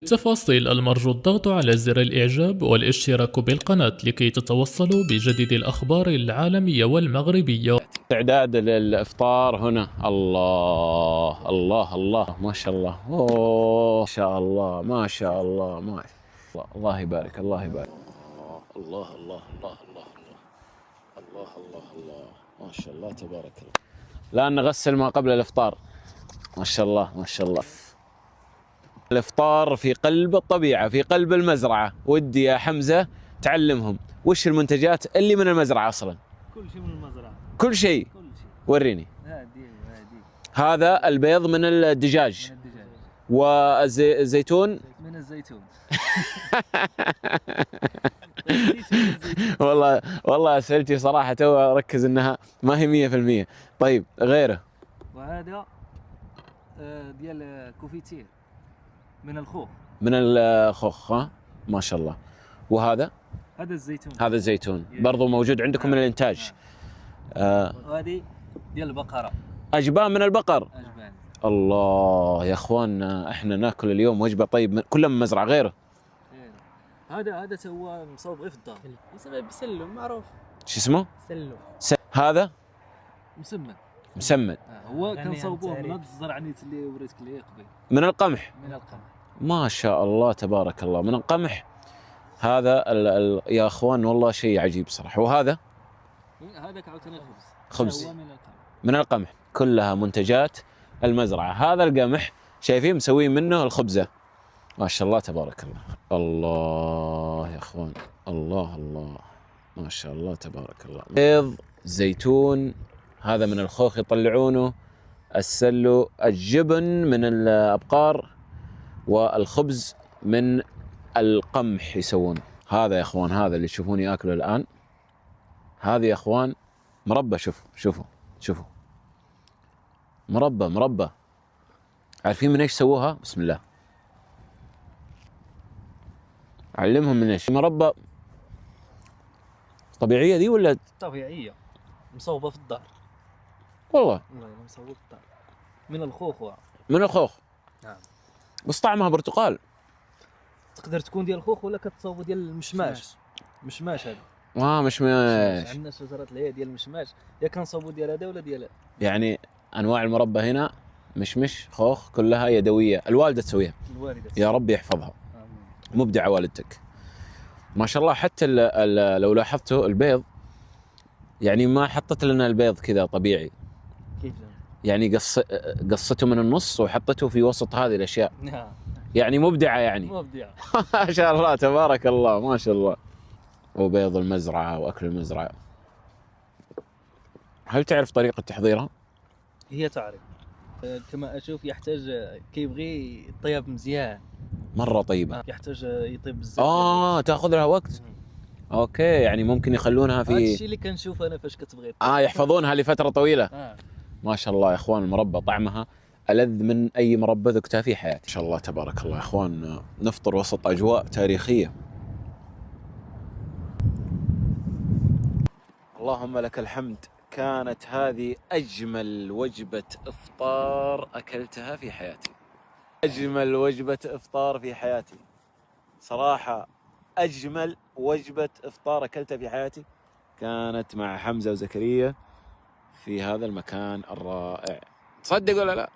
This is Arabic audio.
تفاصيل المرجو الضغط على زر الإعجاب والاشتراك بالقناة لكي تتوصلوا بجديد الأخبار العالمية والمغربية. استعداد للإفطار هنا. الله الله الله ما شاء الله. أوه ما شاء الله ما شاء الله ما شاء الله. الله يبارك الله يبارك. الله الله الله الله الله الله الله ما شاء الله تبارك الله. الآن نغسل ما قبل الإفطار. ما شاء الله ما شاء الله. الإفطار في قلب الطبيعة في قلب المزرعة. ودي يا حمزة تعلمهم وش المنتجات اللي من المزرعة أصلا. كل شيء من المزرعة. كل شيء. وريني. هذا البيض من الدجاج. من الدجاج. والزيتون من الزيتون. والله أسئلتي صراحة تو أركز إنها ما هي 100%. طيب غيره. وهذا ديال كوفيتير من الخوخ. من الخوخ ها ما شاء الله. وهذا هذا الزيتون. هذا الزيتون برضو موجود عندكم من الإنتاج. وهذه ديال البقرة. أجبان من البقر. أجبان. الله يا اخواننا احنا ناكل اليوم وجبه طيب كلها من مزرعه غيره. هذا هو مصوب غير في الدار. يسمى بسلو معروف. شو اسمه؟ سلو. هذا مسمن. مسمن. هو كنصوبوه من هذا الزرعنيت اللي وريتك ليه قبيل. من القمح. من القمح. ما شاء الله تبارك الله من القمح. هذا يا اخوان والله شيء عجيب صراحه. وهذا هذاك عاوتاني الخبز. خبز هو من القمح. من القمح. كلها منتجات المزرعه. هذا القمح شايفين مسوين منه الخبزه. ما شاء الله تبارك الله. الله يا اخوان الله الله ما شاء الله تبارك الله. بيض زيتون هذا من الخوخ يطلعونه. السلو الجبن من الابقار والخبز من القمح يسوون. هذا يا اخوان هذا اللي تشوفوني اكله الان. هذا يا اخوان مربى. شوفوا مربى. عارفين من ايش سووها؟ بسم الله علمهم من ايش. مربى طبيعيه دي ولا طبيعيه مصوبه في الدار؟ والله مصوبه في الدار من الخوخ. من الخوخ. نعم. بس طعمها برتقال. تقدر تكون ديال الخوخ ولا كتصوبوا ديال المشماش. مشماش هذا. مشماش. عندنا شجره اللي هي ديال المشماش. يا كنصوبوا ديال هذا ولا ديال يعني انواع المربى هنا مشمش خوخ كلها يدويه. الوالده تسويها. الوالده. يا رب يحفظها. مبدعه والدتك ما شاء الله. حتى لو لاحظتوا البيض يعني ما حطت لنا البيض كذا طبيعي. كيف يعني قصته من النص وحطته في وسط هذه الاشياء. نعم. يعني مبدعه يعني. مبدعه. ما شاء الله تبارك الله ما شاء الله. وبيض المزرعه واكل المزرعه. هل تعرف طريقه تحضيرها؟ هي تعرف. كما اشوف يحتاج كيبغي يطيب مزيان. مره طيبه. يحتاج يطيب بزاف. تاخذ لها وقت. اوكي يعني ممكن يخلونها في. هذا الشيء اللي كنشوف انا فاش كتبغي. يحفظونها لفتره طويله. ما شاء الله يا اخوان المربى طعمها ألذ من اي مربى ذقتها في حياتي. ما شاء الله تبارك الله يا اخوان. نفطر وسط اجواء تاريخيه. اللهم لك الحمد. كانت هذه اجمل وجبه افطار اكلتها في حياتي. اجمل وجبه افطار في حياتي صراحه. اجمل وجبه افطار اكلتها في حياتي كانت مع حمزه وزكريا في هذا المكان الرائع. تصدق ولا لا؟